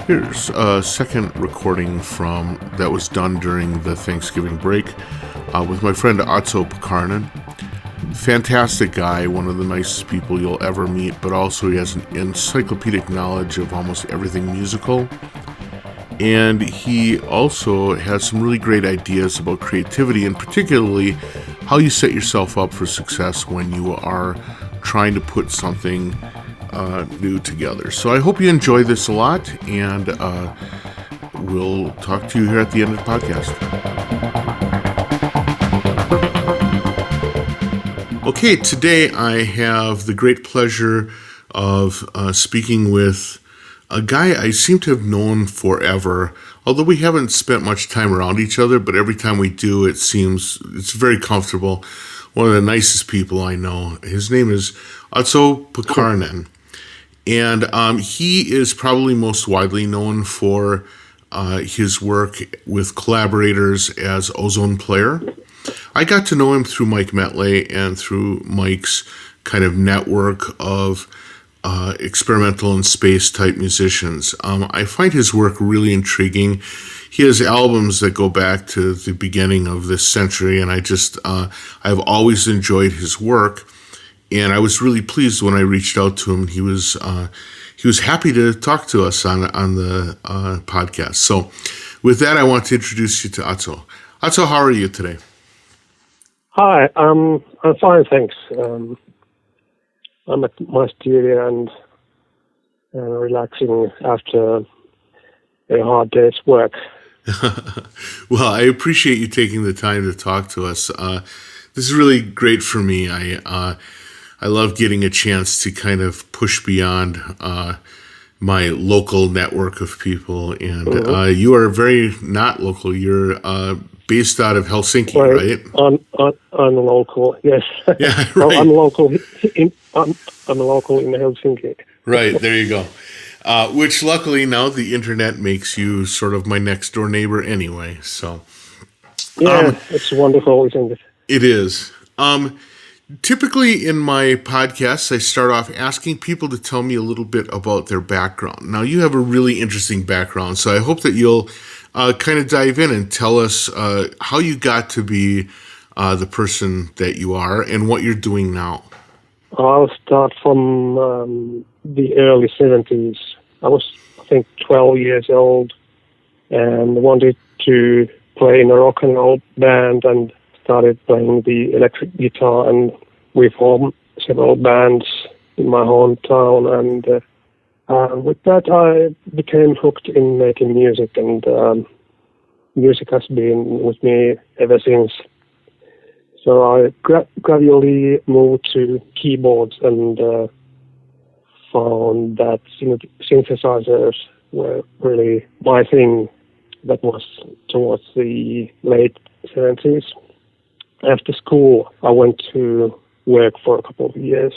Here's a second recording that was done during the Thanksgiving break with my friend Otso Pakarinen. Fantastic guy, one of the nicest people you'll ever meet, but also he has an encyclopedic knowledge of almost everything musical. And he also has some really great ideas about creativity, and particularly how you set yourself up for success when you are trying to put something new together. So I hope you enjoy this a lot, and we'll talk to you here at the end of the podcast. Okay, today I have the great pleasure of speaking with a guy I seem to have known forever, although we haven't spent much time around each other, but every time we do, it seems it's very comfortable. One of the nicest people I know. His name is Otso Pakarinen. And he is probably most widely known for his work with collaborators as Ozone Player. I got to know him through Mike Metley and through Mike's kind of network of experimental and space type musicians. I find his work really intriguing. He has albums that go back to the beginning of this century, and I've always enjoyed his work. And I was really pleased when I reached out to him. He was happy to talk to us on the podcast. So, with that, I want to introduce you to Otso. Otso, how are you today? Hi, I'm fine, thanks. I'm at my studio and relaxing after a hard day's work. Well, I appreciate you taking the time to talk to us. This is really great for me. I love getting a chance to kind of push beyond my local network of people. And you are very not local. You're based out of Helsinki, right? I'm local, yes. Yeah, right. I'm local in Helsinki. Right, there you go. Which luckily now the internet makes you sort of my next door neighbor anyway. So yeah, it's wonderful, isn't it? It is. Typically in my podcasts, I start off asking people to tell me a little bit about their background. Now, you have a really interesting background, so I hope that you'll kind of dive in and tell us how you got to be the person that you are and what you're doing now. I'll start from the early 70s. I was, I think, 12 years old and wanted to play in a rock and roll band and started playing the electric guitar, and we formed several bands in my hometown, and with that I became hooked in making music, and music has been with me ever since. So I gradually moved to keyboards and found that synthesizers were really my thing. That was towards the late 70s. After school, I went to work for a couple of years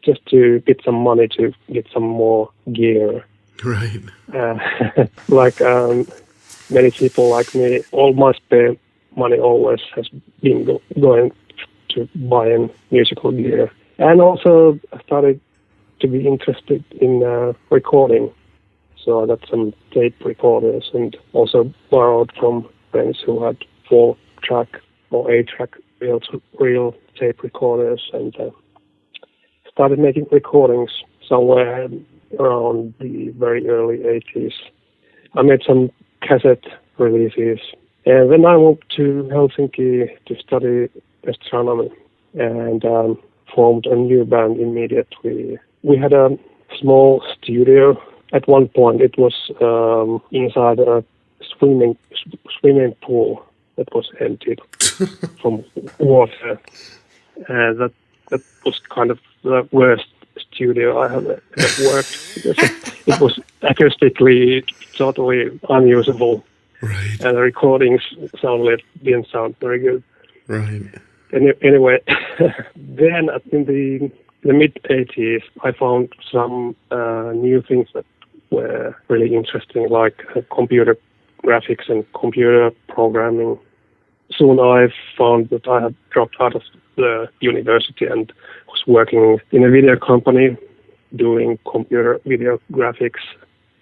just to get some money to get some more gear. Right. Many people like me, all my spare money always has been going to buying musical gear. And also I started to be interested in recording. So I got some tape recorders and also borrowed from friends who had 4-track or 8-track real tape recorders, and started making recordings somewhere around the very early 80s. I made some cassette releases, and then I moved to Helsinki to study astronomy and formed a new band immediately. We had a small studio. At one point it was inside a swimming pool that was emptied from water. That was kind of the worst studio I have ever worked, because it was acoustically totally unusable. Right. And the recordings didn't sound very good. Right. Anyway, then in the mid-80s, I found some new things that were really interesting, like computer graphics and computer programming. Soon I found that I had dropped out of the university and was working in a video company doing computer video graphics,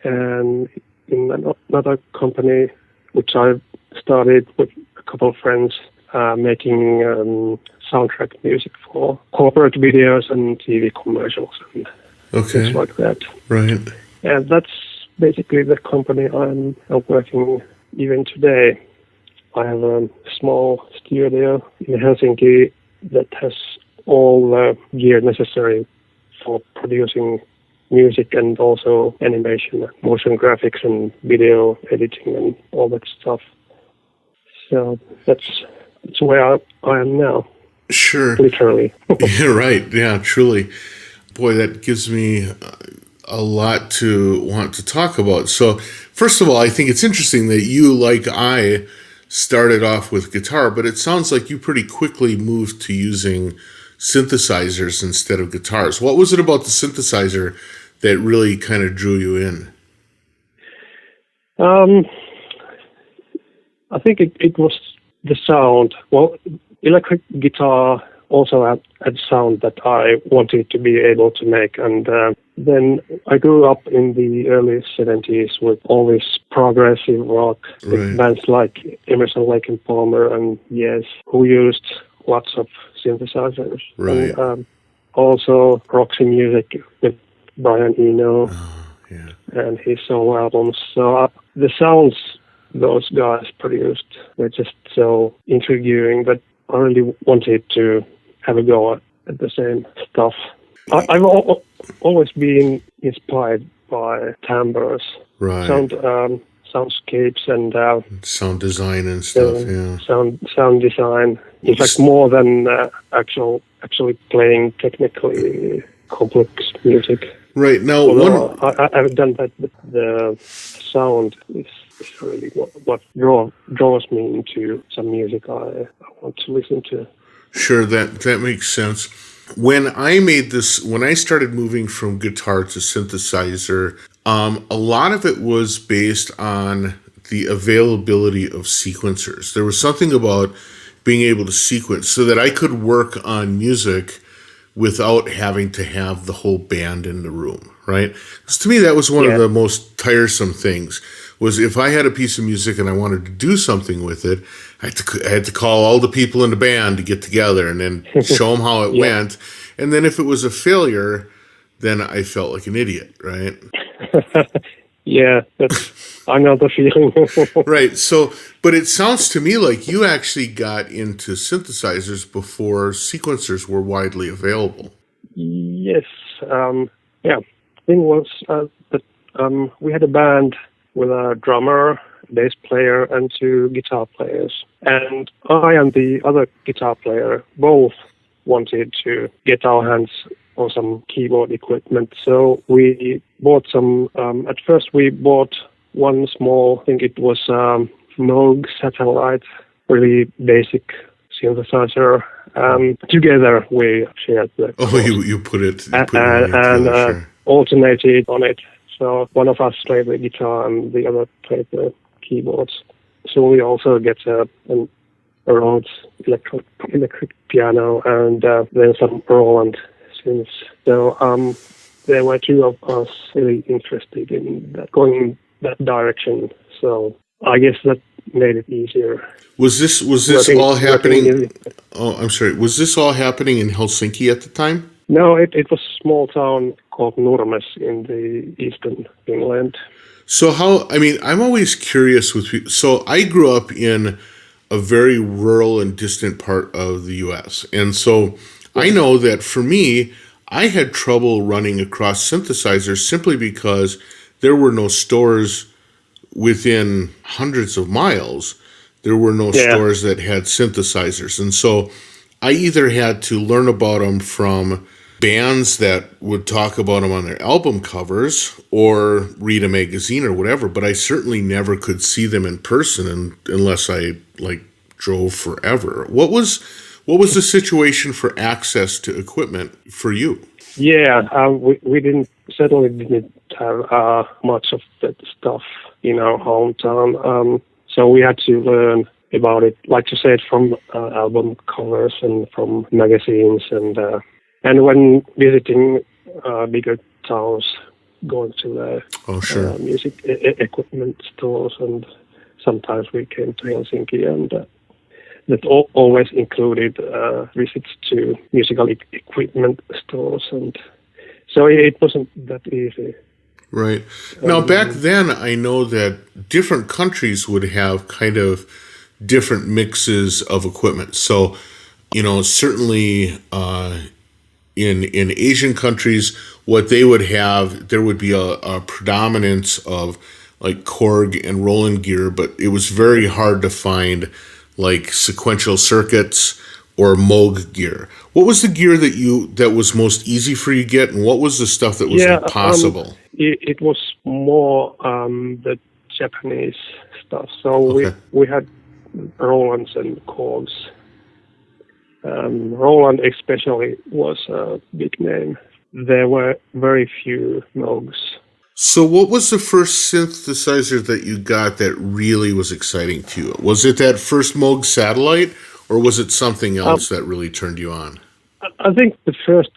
and in another company which I started with a couple of friends, making soundtrack music for corporate videos and TV commercials and things like that. Right. And that's basically the company I'm working even today. I have a small studio in Helsinki that has all the gear necessary for producing music and also animation, motion graphics and video editing and all that stuff. So that's where I am now. Sure. Literally. You're right. Yeah, truly. Boy, that gives me a lot to want to talk about. So, first of all, I think it's interesting that you, like I, started off with guitar, but it sounds like you pretty quickly moved to using synthesizers instead of guitars. What was it about the synthesizer that really kind of drew you in? I think it was the sound. Well, electric guitar also had a sound that I wanted to be able to make. And then I grew up in the early 70s with all this progressive rock, with bands like Emerson, Lake and Palmer and Yes, who used lots of synthesizers. Right. And also Roxy music with Brian Eno and his solo albums. So the sounds those guys produced were just so intriguing that I really wanted to have a go at the same stuff. I've always been inspired by timbres, soundscapes, and sound design and stuff. Sound design. In fact, more than actually playing technically complex music. Right now, I've done that, but the sound is really what draws me into some music I want to listen to. Sure, that makes sense. When I started moving from guitar to synthesizer, a lot of it was based on the availability of sequencers. There was something about being able to sequence so that I could work on music without having to have the whole band in the room, right? Because to me, that was one of the most tiresome things, was if I had a piece of music and I wanted to do something with it, I had to call all the people in the band to get together and then show them how it went. And then if it was a failure, then I felt like an idiot, right? Yeah, I know the feeling. Right. So, but it sounds to me like you actually got into synthesizers before sequencers were widely available. Yes. Thing was that we had a band with a drummer, bass player, and 2 guitar players. And I and the other guitar player both wanted to get our hands on some keyboard equipment. So we bought some, at first we bought one small, I think it was Moog Satellite, really basic synthesizer. Together we shared the you put it and alternated on it. So one of us played the guitar and the other played the keyboards. So we also get a Rhodes electric piano and then some Roland synths. So there were 2 of us really interested in that, going in that direction. So I guess that made it easier. Was this all happening? Oh, I'm sorry. Was this all happening in Helsinki at the time? No, it was a small town called Nurmes in the eastern Finland. So I'm always curious with people. So I grew up in a very rural and distant part of the U.S. And so I know that for me, I had trouble running across synthesizers simply because there were no stores within hundreds of miles. There were no stores that had synthesizers. And so I either had to learn about them from bands that would talk about them on their album covers or read a magazine or whatever, but I certainly never could see them in person unless I drove forever. What was the situation for access to equipment for you? Yeah, we certainly didn't have much of that stuff in our hometown. So we had to learn about it, like you said, from album covers and from magazines, and when visiting bigger towns, going to the music equipment stores, and sometimes we came to Helsinki, and that always included visits to musical equipment stores, and so it wasn't that easy. Right. Now, back then, I know that different countries would have kind of different mixes of equipment. So, certainly in Asian countries, what they would have, there would be a predominance of like Korg and Roland gear, but it was very hard to find like sequential circuits or Moog gear. What was the gear that was most easy for you to get, and what was the stuff that was impossible? It was more the Japanese stuff. So we had Rolands and Korgs. Roland especially was a big name. There were very few Moogs. So what was the first synthesizer that you got that really was exciting to you? Was it that first Moog Satellite, or was it something else that really turned you on? I think the first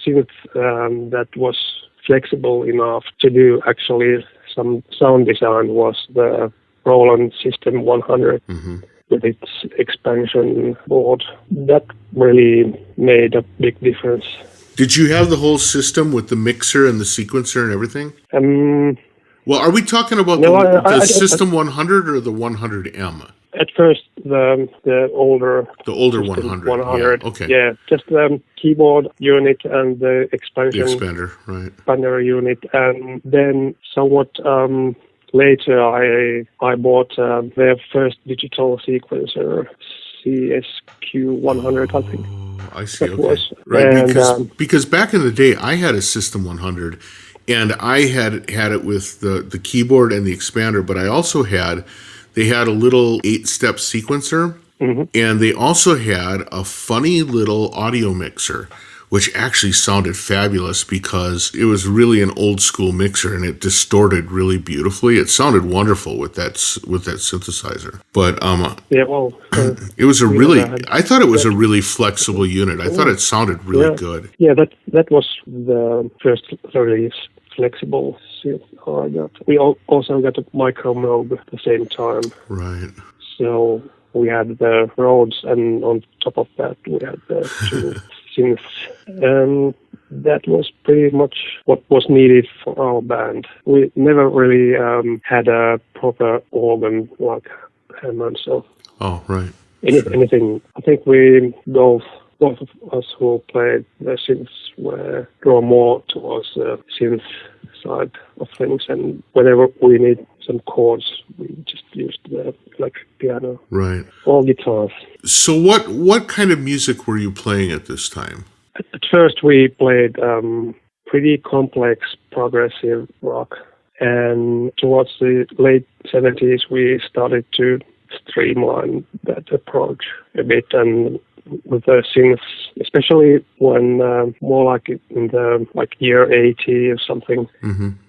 synth that was flexible enough to do actually some sound design was the Roland System 100 with its expansion board. That really made a big difference. Did you have the whole system with the mixer and the sequencer and everything? Well, are we talking about the System 100 or the 100M? At first, the older 100. 100. Yeah, okay. Yeah, just the keyboard unit and the expander, right? Expander unit, and then somewhat later, I bought their first digital sequencer, CSQ 100, I think. I see. Okay. Right, and, because back in the day, I had a System 100, and I had it with the keyboard and the expander, but I also they had a little 8-step sequencer, and they also had a funny little audio mixer, which actually sounded fabulous because it was really an old school mixer and it distorted really beautifully. It sounded wonderful with that synthesizer. But it was I thought it was a really flexible unit. I thought it sounded really good. Yeah, that was the first release flexible synth I got. We also got a Micro Moog at the same time. Right. So we had the Rhodes, and on top of that we had the two synths. That was pretty much what was needed for our band. We never really had a proper organ like Hammond. So right. Anything. I think we both of us who played the synths were drawn more towards the synth side of things, and whenever we need some chords, we just used the electric piano. Right. Or guitars. So what kind of music were you playing at this time? At first we played pretty complex progressive rock, and towards the late 70s we started to streamline that approach a bit, and with the synths, especially when more like in the year 80 or something,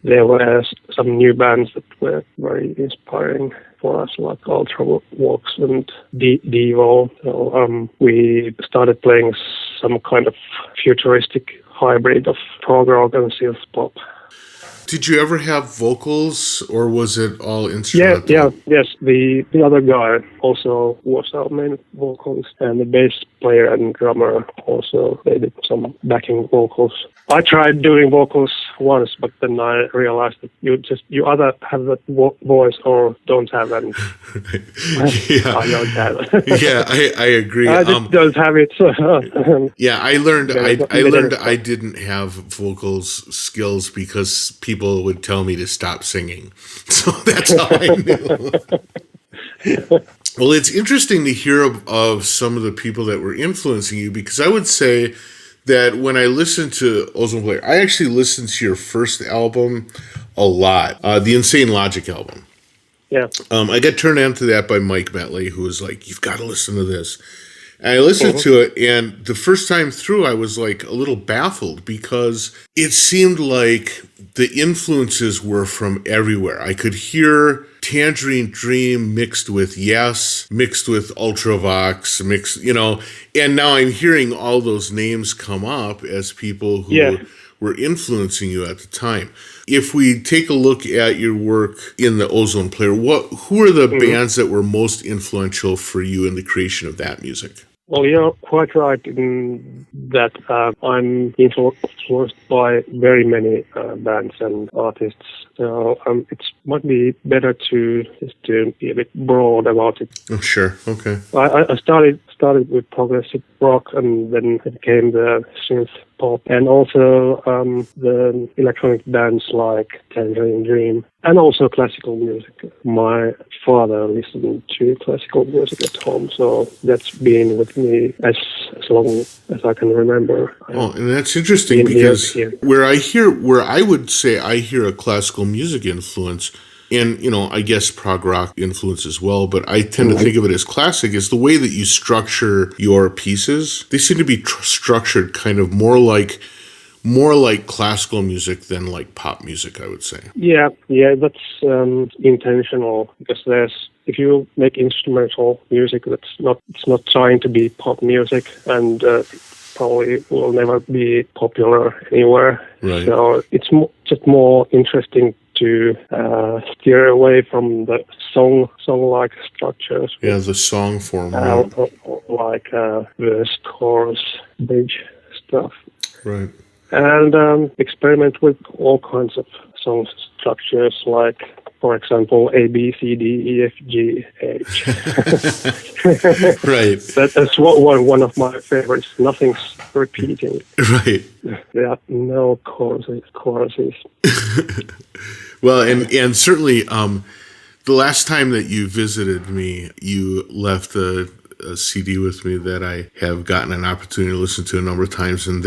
there were some new bands that were very inspiring for us, like Ultravox and Devo. So we started playing some kind of futuristic hybrid of prog rock and synth pop. Did you ever have vocals, or was it all instrumental? Yes. The other guy also was our main vocalist, and the bass player and drummer also, they did some backing vocals. I tried doing vocals once, but then I realized that you either have that voice or don't have any. Yeah. I don't have it. Yeah, I agree. I just don't have it. Yeah, I learned I didn't have vocals skills because people would tell me to stop singing. So that's how I knew. Well, it's interesting to hear of some of the people that were influencing you, because I would say that when I listened to Ozone Player, I actually listened to your first album a lot, the Insane Logic album. Yeah. I got turned on to that by Mike Metley, who was like, "You've got to listen to this." And I listened Mhm. to it, and the first time through, I was like a little baffled because it seemed like the influences were from everywhere. I could hear Tangerine Dream mixed with Yes, mixed with Ultravox, mixed, and now I'm hearing all those names come up as people Yeah. who were influencing you at the time. If we take a look at your work in the Ozone Player, who are the Mhm. bands that were most influential for you in the creation of that music? Well, you're quite right in that I'm influenced by very many bands and artists. So it might be better to be a bit broad about it. Oh, sure. Okay. I started with progressive rock, and then it became the synth pop, and also the electronic bands like Tangerine Dream, and also classical music. My father listened to classical music at home, so that's been with me as long as I can remember. Oh, and that's interesting Been because here. where I would say I hear a classical music influence, and I guess prog rock influence as well, but I tend to think of it as classic, is the way that you structure your pieces. They seem to be structured kind of more like classical music than like pop music, I would say. Yeah, that's intentional, because if you make instrumental music, it's not trying to be pop music, and probably will never be popular anywhere. Right. So it's just more interesting to steer away from the song-like structures. Yeah, the song form. Right. Like verse, chorus, bridge stuff. Right. And experiment with all kinds of song structures, like, for example, A, B, C, D, E, F, G, H. Right. That's one of my favorites. Nothing's repeating. Right. There are no choruses. Well, and certainly, the last time that you visited me, you left a CD with me that I have gotten an opportunity to listen to a number of times, and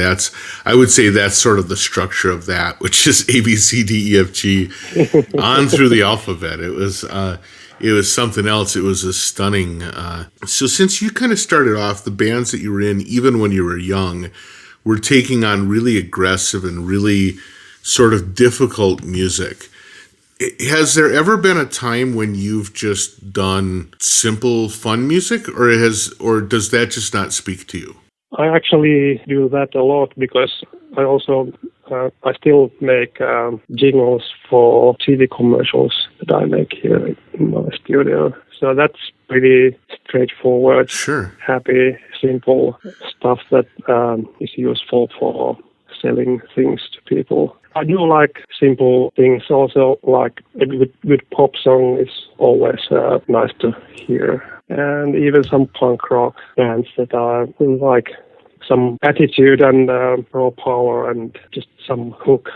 I would say that's sort of the structure of that, which is A, B, C, D, E, F, G, on through the alphabet. It was something else. It was a stunning. So since you kind of started off, the bands that you were in, even when you were young, were taking on really aggressive and really sort of difficult music. Has there ever been a time when you've just done simple, fun music, or does that just not speak to you? I actually do that a lot, because I still make jingles for TV commercials that I make here in my studio. So that's pretty straightforward, Sure. happy, simple stuff that is useful for selling things to people. I do like simple things also, like a good pop song is always nice to hear. And even some punk rock bands that I like some attitude and raw power and just some hook.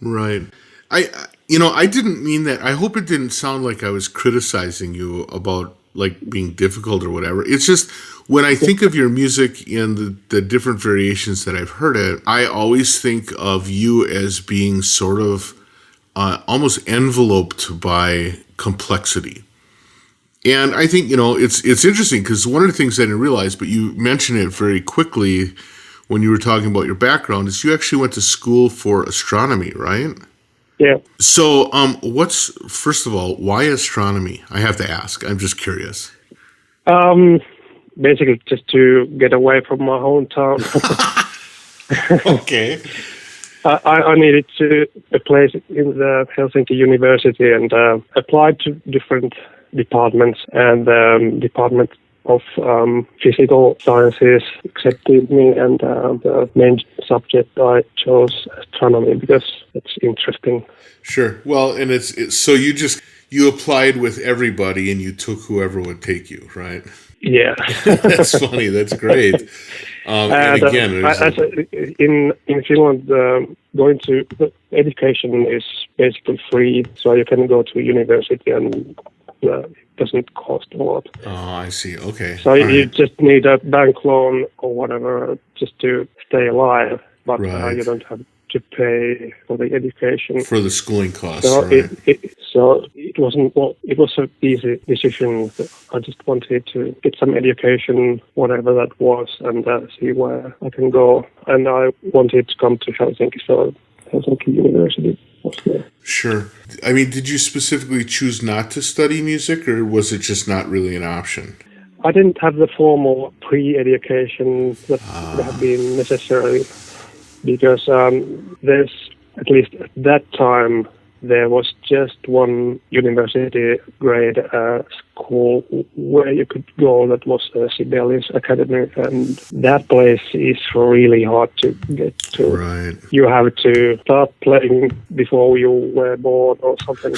Right. I didn't mean that. I hope it didn't sound like I was criticizing you about like being difficult or whatever. It's just when I think of your music and the different variations that I've heard it, I always think of you as being sort of almost enveloped by complexity. And I think, it's interesting because one of the things I didn't realize, but you mentioned it very quickly when you were talking about your background, is you actually went to school for astronomy, right? Yeah. So, first of all, why astronomy? I have to ask. I'm just curious. Basically just to get away from my hometown. Okay. I needed a place in the Helsinki University, and applied to different departments, and the Department of Physical Sciences accepted me, and the main subject I chose astronomy because it's interesting. Sure. Well, and it's so you applied with everybody and you took whoever would take you, right? Yeah. That's funny. That's great. And again, in Finland, going to education is basically free, so you can go to university and it doesn't cost a lot. Oh, I see. Okay. So you just need a bank loan or whatever just to stay alive, but Right. you don't have to pay for the education. For the schooling costs, So right? it wasn't, well, it was an easy decision. I just wanted to get some education, whatever that was, and see where I can go. And I wanted to come to Helsinki, so Helsinki University was there. Sure. I mean, did you specifically choose not to study music, or was it just not really an option? I didn't have the formal pre-education that would have been necessary, because there's, at least at that time, there was just one university grade school where you could go, that was Sibelius Academy, and that place is really hard to get to. Right. You have to start playing before you were born or something.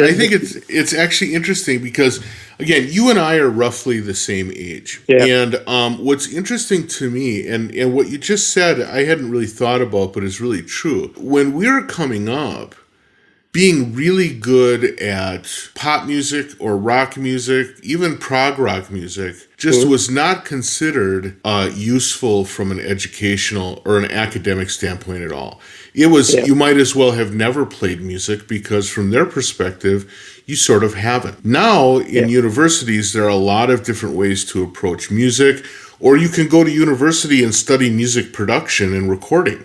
I think it's actually interesting because, again, you and I are roughly the same age. Yeah. And what's interesting to me, and what you just said, I hadn't really thought about, but is really true. When we were coming up, being really good at pop music or rock music, even prog rock music, just was not considered useful from an educational or an academic standpoint at all. It was, you might as well have never played music, because from their perspective, you sort of haven't. Now, in universities, there are a lot of different ways to approach music, or you can go to university and study music production and recording.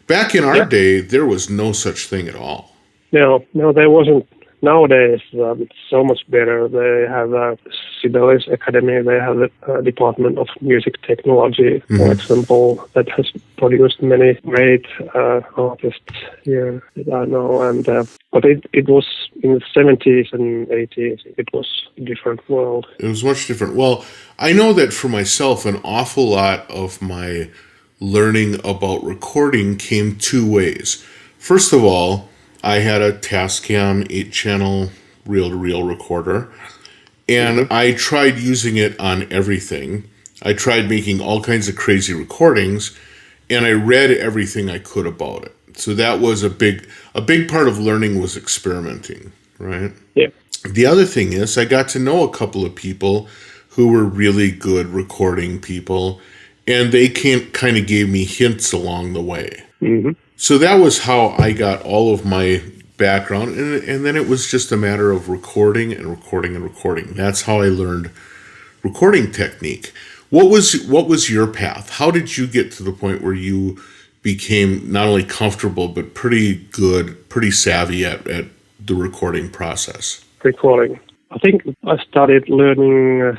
Back in our day, there was no such thing at all. No, there wasn't. Nowadays, it's so much better. They have a Sibelius Academy. They have a Department of Music Technology, for example, that has produced many great artists here that I know. And but it was in the 70s and 80s. It was a different world. It was much different. Well, I know that for myself, an awful lot of my learning about recording came two ways. First of all, I had a Tascam 8-channel reel-to-reel recorder, and I tried using it on everything. I tried making all kinds of crazy recordings, and I read everything I could about it. So that was a big part of learning, was experimenting, right? Yeah. The other thing is, I got to know a couple of people who were really good recording people, and they kind of gave me hints along the way. Mm-hmm. So that was how I got all of my background, and then it was just a matter of recording and recording and recording. That's how I learned recording technique. What was your path? How did you get to the point where you became not only comfortable but pretty good, pretty savvy at the recording process? Recording. I think I started learning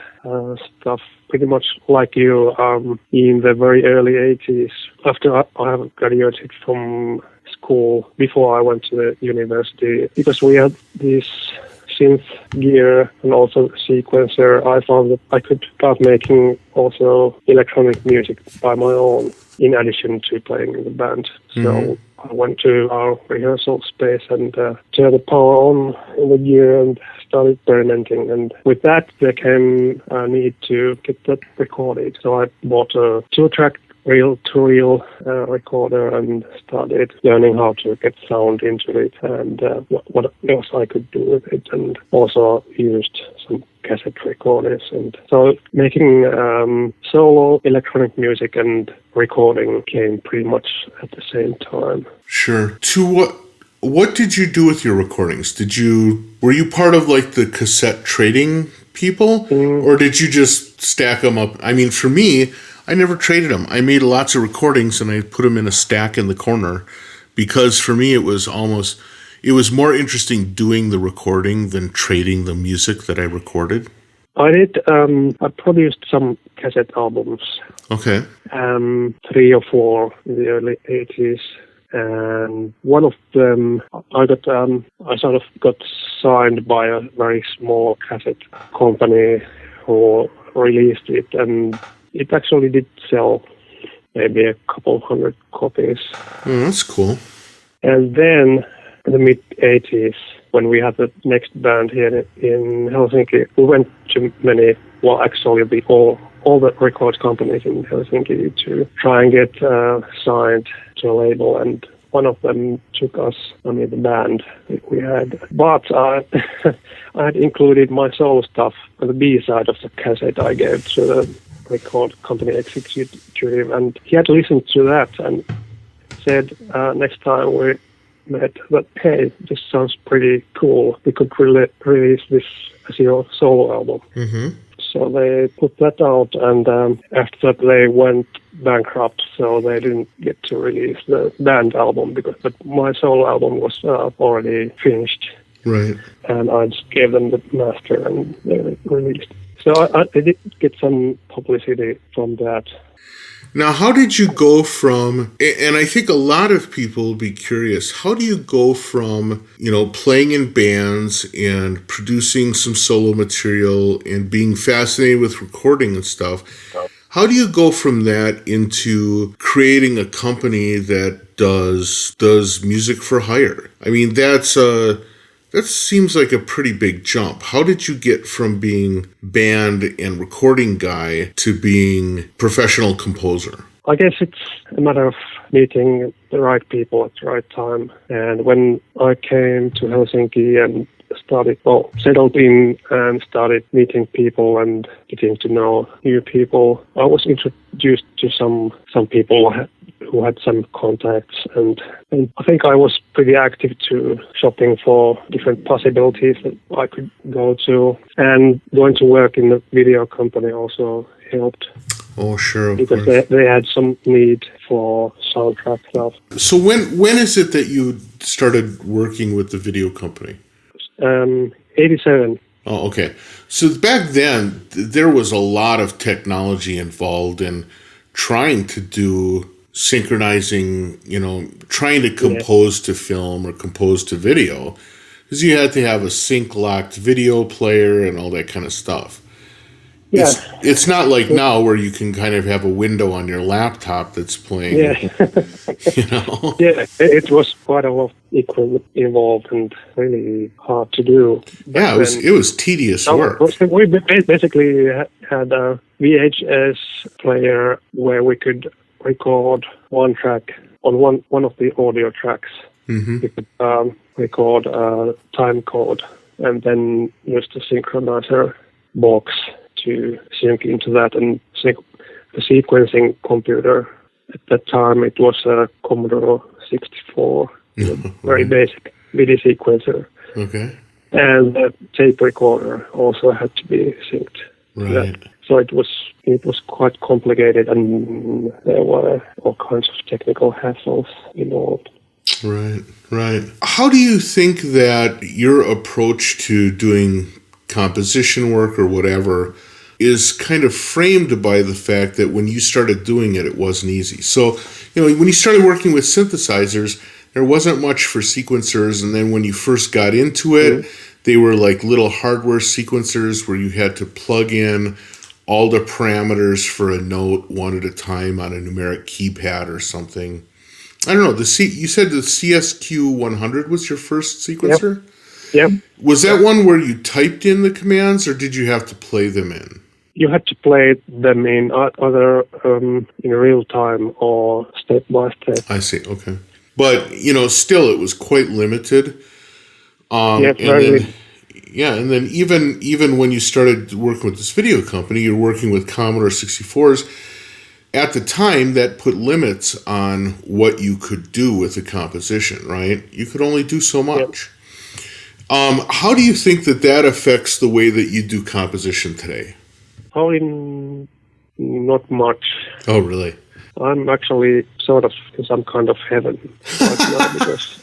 stuff pretty much like you in the very early 80s. After I have graduated from school, before I went to the university, because we had this synth gear and also sequencer, I found that I could start making also electronic music by my own, in addition to playing in the band. So I went to our rehearsal space and turned the power on in the gear and started experimenting. And with that, there came a need to get that recorded. So I bought a 2-track reel-to-reel recorder and started learning how to get sound into it and what else I could do with it, and also used some cassette recorders. And so making solo electronic music and recording came pretty much at the same time. Sure. What did you do with your recordings? Were you part of like the cassette trading people, or did you just stack them up? I mean, for me, I never traded them. I made lots of recordings and I put them in a stack in the corner, because for me it was more interesting doing the recording than trading the music that I recorded. I produced some cassette albums. Okay. 3 or 4 in the early 80s. And one of them, I sort of got signed by a very small cassette company who released it, and it actually did sell maybe a couple hundred copies. Oh, that's cool. And then in the mid-80s, when we had the next band here in Helsinki, we went to many, well, actually all the record companies in Helsinki to try and get signed to a label, and one of them took us, the band that we had. But I had included my solo stuff on the B-side of the cassette I gave to the record company executive, and he had listened to that and said next time we met that, hey, this sounds pretty cool. We could release this as your solo album. Mm-hmm. So they put that out, and after that they went bankrupt, so they didn't get to release the band album, but my solo album was already finished. Right. And I just gave them the master, and they released. So I did get some publicity from that. Now, how did you go from, and I think a lot of people will be curious, how do you go from, playing in bands and producing some solo material and being fascinated with recording and stuff? How do you go from that into creating a company that does music for hire? I mean, that seems like a pretty big jump. How did you get from being band and recording guy to being professional composer? I guess it's a matter of meeting the right people at the right time. And when I came to Helsinki and settled in and started meeting people and getting to know new people, I was introduced to some people who had some contacts, and I think I was pretty active to shopping for different possibilities that I could go to, and going to work in the video company also helped. Oh, sure. Because they had some need for soundtrack stuff. So when is it that you started working with the video company? 87. Oh, okay. So back then, there was a lot of technology involved in trying to do synchronizing, trying to compose to film or compose to video, because you had to have a sync-locked video player and all that kind of stuff. Yeah. It's not like now where you can kind of have a window on your laptop that's playing. Yeah. Yeah, it was quite a lot of equipment involved and really hard to do. Yeah, it was tedious work. We basically had a VHS player where we could record one track on one of the audio tracks. Mm-hmm. We could record a time code and then use the synchronizer box to sync into that, and the sequencing computer. At that time, it was a Commodore 64, very basic MIDI sequencer. Okay. And the tape recorder also had to be synced. Right. So it was quite complicated, and there were all kinds of technical hassles involved. Right. How do you think that your approach to doing composition work or whatever is kind of framed by the fact that when you started doing it, it wasn't easy? So, when you started working with synthesizers, there wasn't much for sequencers, and then when you first got into it, they were like little hardware sequencers where you had to plug in all the parameters for a note one at a time on a numeric keypad or something. I don't know. You said the CSQ 100 was your first sequencer? Yep. Was that one where you typed in the commands, or did you have to play them in? You had to play them in either in real time or step by step. I see. Okay. But, still it was quite limited. And then even when you started working with this video company, you're working with Commodore 64s. At the time, that put limits on what you could do with the composition, right? You could only do so much. Yep. How do you think that affects the way that you do composition today? Probably not much. Oh, really? I'm actually sort of in some kind of heaven right now because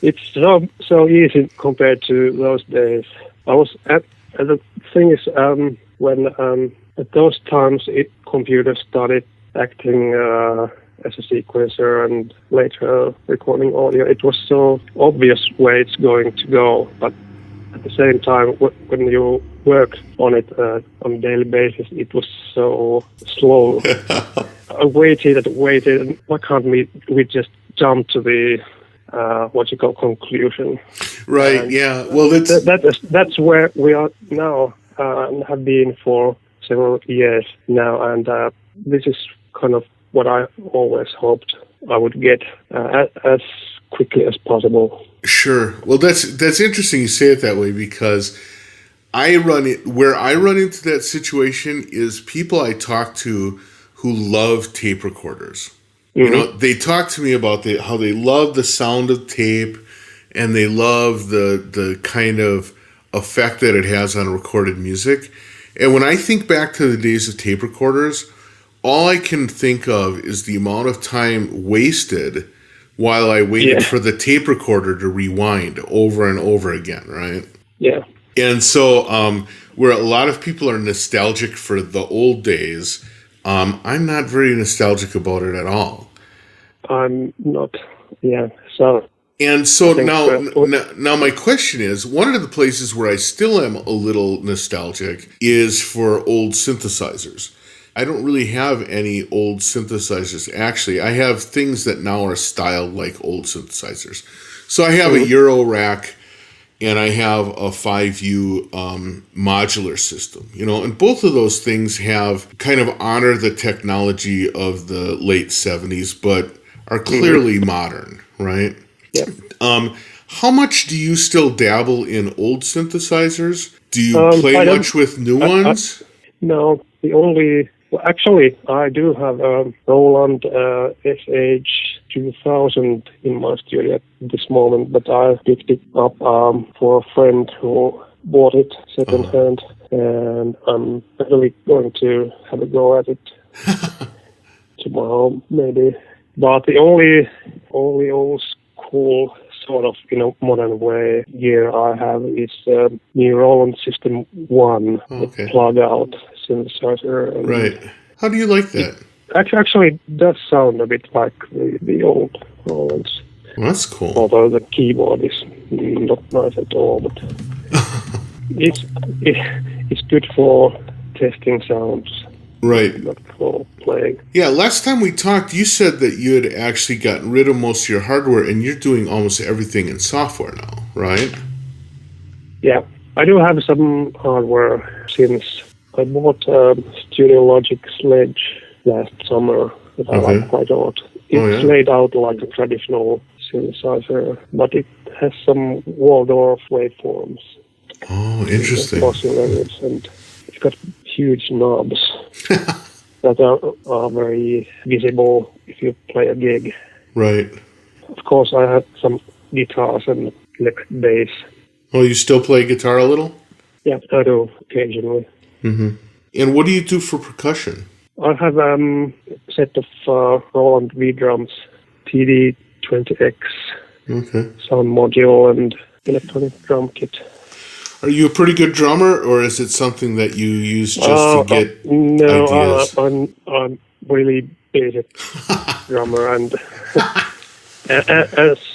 it's so easy compared to those days. The thing is, when at those times computers started acting as a sequencer and later recording audio, it was so obvious where it's going to go, but at the same time, when you worked on it on a daily basis, it was so slow. I waited, and why can't we just jump to the conclusion? Right. And yeah. Well, that's where we are now, and have been for several years now, and this is kind of what I always hoped I would get as quickly as possible. Sure. Well, that's interesting you say it that way, because where I run into that situation is people I talk to who love tape recorders. They talk to me about how they love the sound of tape, and they love the kind of effect that it has on recorded music. And when I think back to the days of tape recorders, all I can think of is the amount of time wasted while I waited for the tape recorder to rewind over and over again, right? Yeah. And so, where a lot of people are nostalgic for the old days, I'm not very nostalgic about it at all. I'm not. Yeah. So. And so now my question is, one of the places where I still am a little nostalgic is for old synthesizers. I don't really have any old synthesizers. Actually, I have things that now are styled like old synthesizers. So I have a Euro rack, and I have a 5U modular system, and both of those things have kind of honor the technology of the late 70s, but are clearly modern, right? Yeah. How much do you still dabble in old synthesizers? Do you play much with new ones? No, actually, I do have a Roland SH2000 in my studio at this moment, but I picked it up for a friend who bought it secondhand, and I'm really going to have a go at it tomorrow, maybe. But the only old school sort of modern way gear I have is new Roland System 1 plug out synthesizer. Right. How do you like that? Actually, it does sound a bit like the old Rolands. Well, that's cool. Although the keyboard is not nice at all, but it's good for testing sounds. Right. Not for playing. Yeah, last time we talked, you said that you had actually gotten rid of most of your hardware, and you're doing almost everything in software now, right? Yeah, I do have some hardware since I bought a Studio Logic Sledge last summer that I like quite a lot. It's laid out like a traditional synthesizer, but it has some Waldorf waveforms. Oh, interesting. And it's got huge knobs that are very visible if you play a gig. Right. Of course, I have some guitars and electric bass. Oh, you still play guitar a little? Yeah, I do occasionally. Mm-hmm. And what do you do for percussion? I have a set of Roland V-drums, TD-20X, sound module, and electronic drum kit. Are you a pretty good drummer, or is it something that you use just to get ideas? I'm really basic drummer and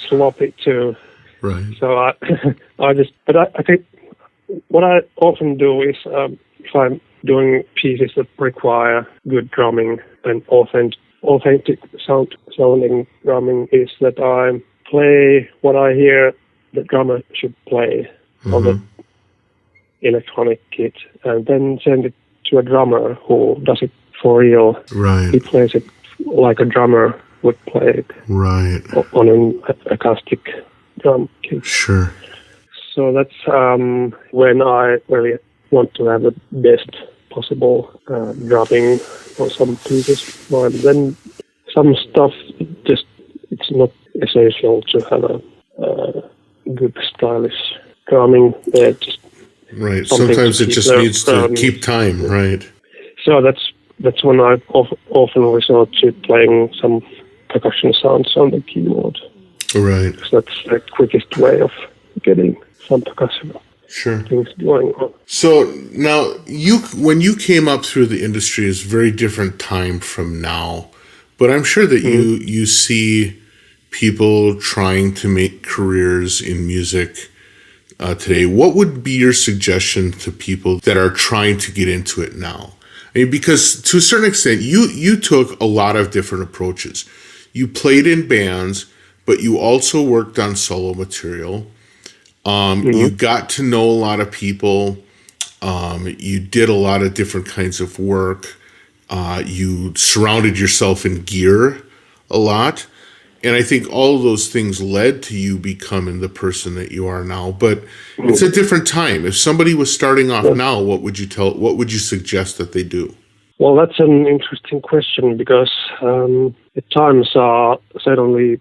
sloppy too. Right. So I think what I often do is if I'm doing pieces that require good drumming and authentic sounding drumming, is that I play what I hear the drummer should play on the electronic kit, and then send it to a drummer who does it for real. Right. He plays it like a drummer would play it. Right. On an acoustic drum kit. Sure. So that's when I really want to have the best possible drumming on some pieces. But then some stuff, it's not essential to have a good stylish drumming. Right. Sometimes it just needs to keep time, right? So that's when I often resort to playing some percussion sounds on the keyboard. Right. So that's the quickest way of getting some percussion things going on. So now, when you came up through the industry, is a very different time from now. But I'm sure that you see people trying to make careers in music today. What would be your suggestion to people that are trying to get into it now? I mean, because to a certain extent, you took a lot of different approaches. You played in bands, but you also worked on solo material. You got to know a lot of people. You did a lot of different kinds of work. You surrounded yourself in gear a lot. And I think all of those things led to you becoming the person that you are now. But it's a different time. If somebody was starting off now, what would you suggest that they do? Well, that's an interesting question because the times are certainly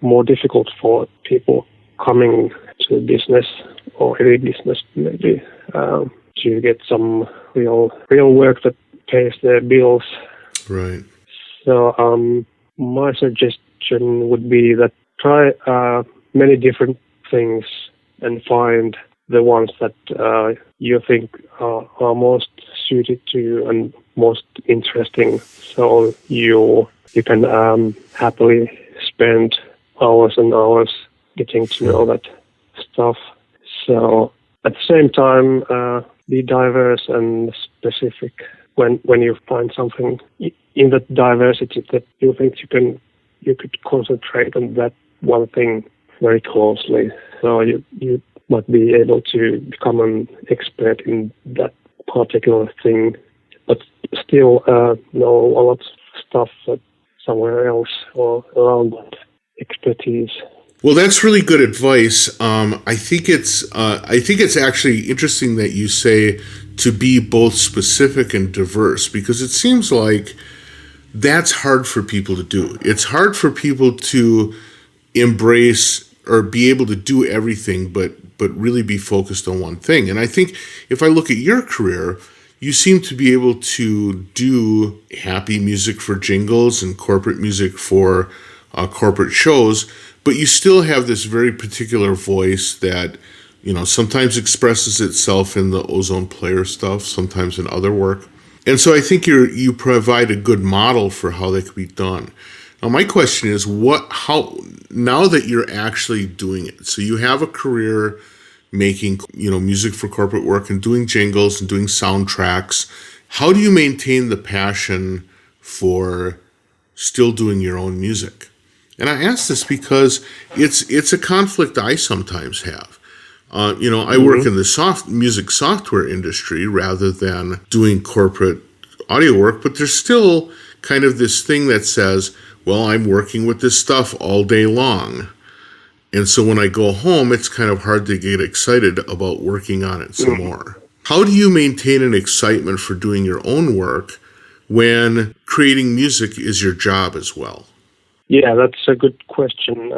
more difficult for people coming to business or any business maybe to get some real work that pays their bills. Right. So my suggestion would be that try many different things and find the ones that you think are most suited to you and most interesting. So you can happily spend hours and hours getting to know that stuff. So at the same time, be diverse and specific when you find something in that diversity that you think you could concentrate on that one thing very closely. So you might be able to become an expert in that particular thing, but still know a lot of stuff that somewhere else or around that expertise. Well, that's really good advice. I think it's actually interesting that you say to be both specific and diverse, because it seems like that's hard for people to do. It's hard for people to embrace or be able to do everything, but really be focused on one thing. And I think if I look at your career, you seem to be able to do happy music for jingles and corporate music for corporate shows, but you still have this very particular voice that, sometimes expresses itself in the Ozone Player stuff, sometimes in other work. And so I think you provide a good model for how that could be done. Now, my question is, how now that you're actually doing it, so you have a career making, music for corporate work and doing jingles and doing soundtracks, how do you maintain the passion for still doing your own music? And I ask this because it's a conflict I sometimes have. I work in the music software industry rather than doing corporate audio work, but there's still kind of this thing that says, well, I'm working with this stuff all day long. And so when I go home, it's kind of hard to get excited about working on it some more. How do you maintain an excitement for doing your own work when creating music is your job as well? Yeah, that's a good question,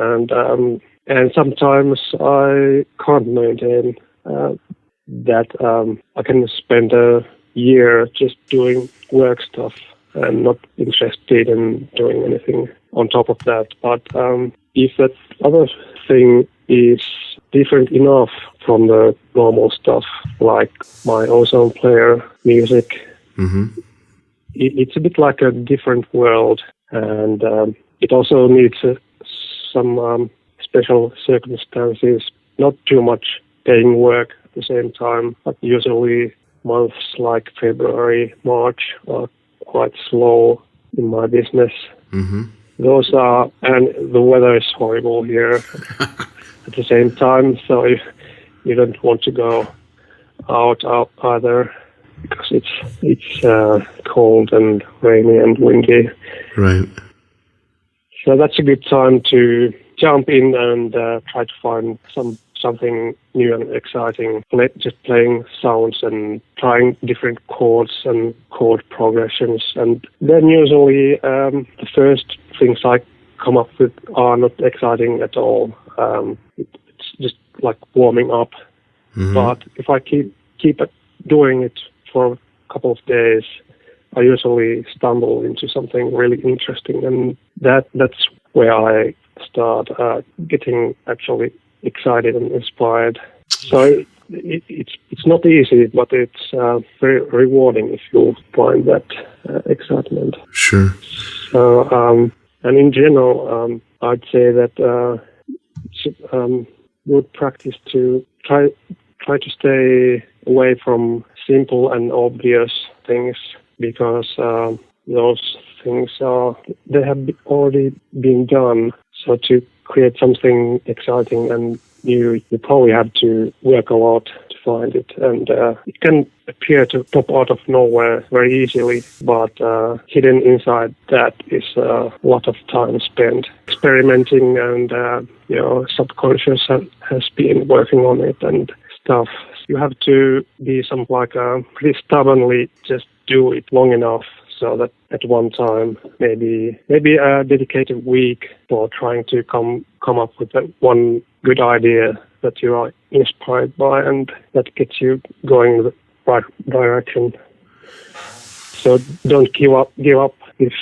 and sometimes I can't maintain that. I can spend a year just doing work stuff and not interested in doing anything on top of that. But if that other thing is different enough from the normal stuff, like my Ozone Player music, it's a bit like a different world, and it also needs some special circumstances, not too much paying work at the same time, but usually months like February, March are quite slow in my business. Those are, and the weather is horrible here at the same time, so you don't want to go out either because it's cold and rainy and windy. Right. So that's a good time to jump in and try to find something new and exciting. Just playing sounds and trying different chords and chord progressions. And then usually the first things I come up with are not exciting at all. It's just like warming up. But if I keep doing it for a couple of days, I usually stumble into something really interesting, and that's where I start getting actually excited and inspired. So it's not easy, but it's very rewarding if you find that excitement. Sure. So and in general, I'd say that it's good practice to try to stay away from simple and obvious things, because those things they have already been done. So to create something exciting and new, you probably have to work a lot to find it. And it can appear to pop out of nowhere very easily, but hidden inside that is a lot of time spent experimenting, and subconscious has been working on it and stuff. You have to be pretty stubbornly just do it long enough so that at one time, maybe a dedicated week for trying to come up with that one good idea that you are inspired by and that gets you going in the right direction. So don't give up if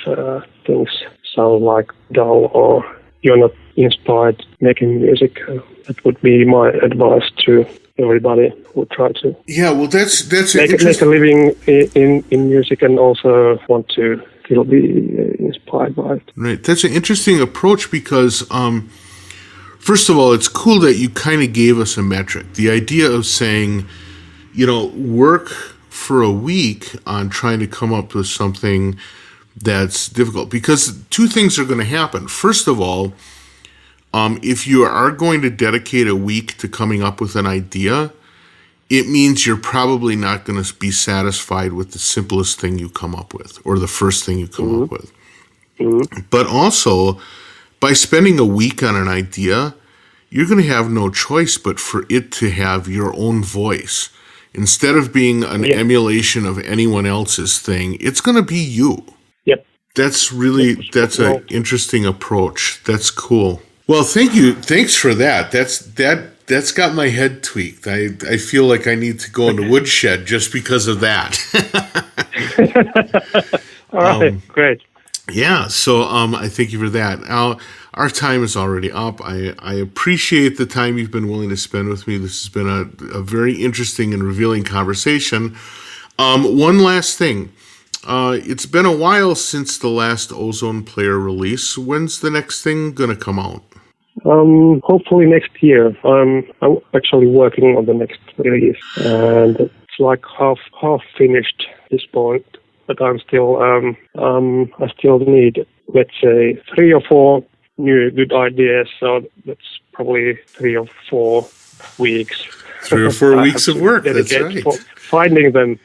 things sound like dull or you're not inspired making music. That would be my advice to everybody who try to make a living in music and also want to still be inspired by it. Right. That's an interesting approach because, first of all, it's cool that you kind of gave us a metric. The idea of saying, work for a week on trying to come up with something that's difficult. Because two things are going to happen. First of all, if you are going to dedicate a week to coming up with an idea, it means you're probably not going to be satisfied with the simplest thing you come up with or the first thing you come up with. Mm-hmm. But also, by spending a week on an idea, you're going to have no choice but for it to have your own voice. Instead of being an emulation of anyone else's thing, it's going to be you. Yep. That's an interesting approach. That's cool. Well, thank you. Thanks for that. That's got my head tweaked. I feel like I need to go in the woodshed just because of that. All right, great. Yeah, so I thank you for that. Now, our time is already up. I appreciate the time you've been willing to spend with me. This has been a very interesting and revealing conversation. One last thing. It's been a while since the last Ozone Player release. When's the next thing going to come out? Hopefully next year. I'm actually working on the next release, and it's like half finished at this point. But I'm still I still need, let's say, 3 or 4 new good ideas. So that's probably 3 or 4 weeks. 3 or 4 weeks of work. That's right. Finding them.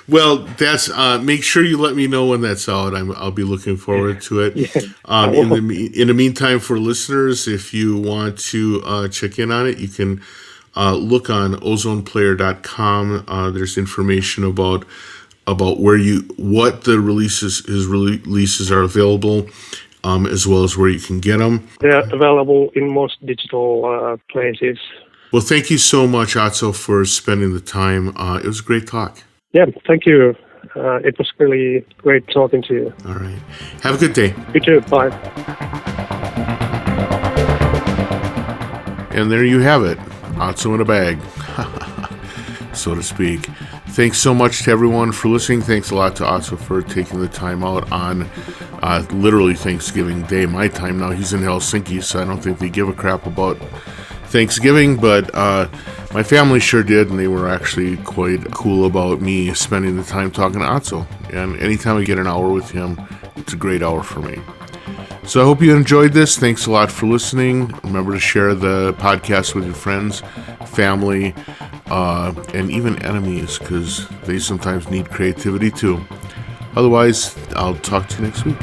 Well, that's make sure you let me know when that's out. I'll be looking forward to it. Yeah. In the meantime, for listeners, if you want to check in on it, you can look on ozoneplayer.com. There's information about what the his releases are available, as well as where you can get them. They're available in most digital places. Well, thank you so much, Otso, for spending the time. It was a great talk. Yeah, thank you. It was really great talking to you. All right. Have a good day. You too. Bye. And there you have it. Otso in a bag, so to speak. Thanks so much to everyone for listening. Thanks a lot to Otso for taking the time out on literally Thanksgiving Day, my time. Now he's in Helsinki, so I don't think they give a crap about Thanksgiving, but my family sure did, and they were actually quite cool about me spending the time talking to Otso. And anytime I get an hour with him, it's a great hour for me. So I hope you enjoyed this. Thanks a lot for listening. Remember to share the podcast with your friends, family, and even enemies, because they sometimes need creativity too. Otherwise, I'll talk to you next week.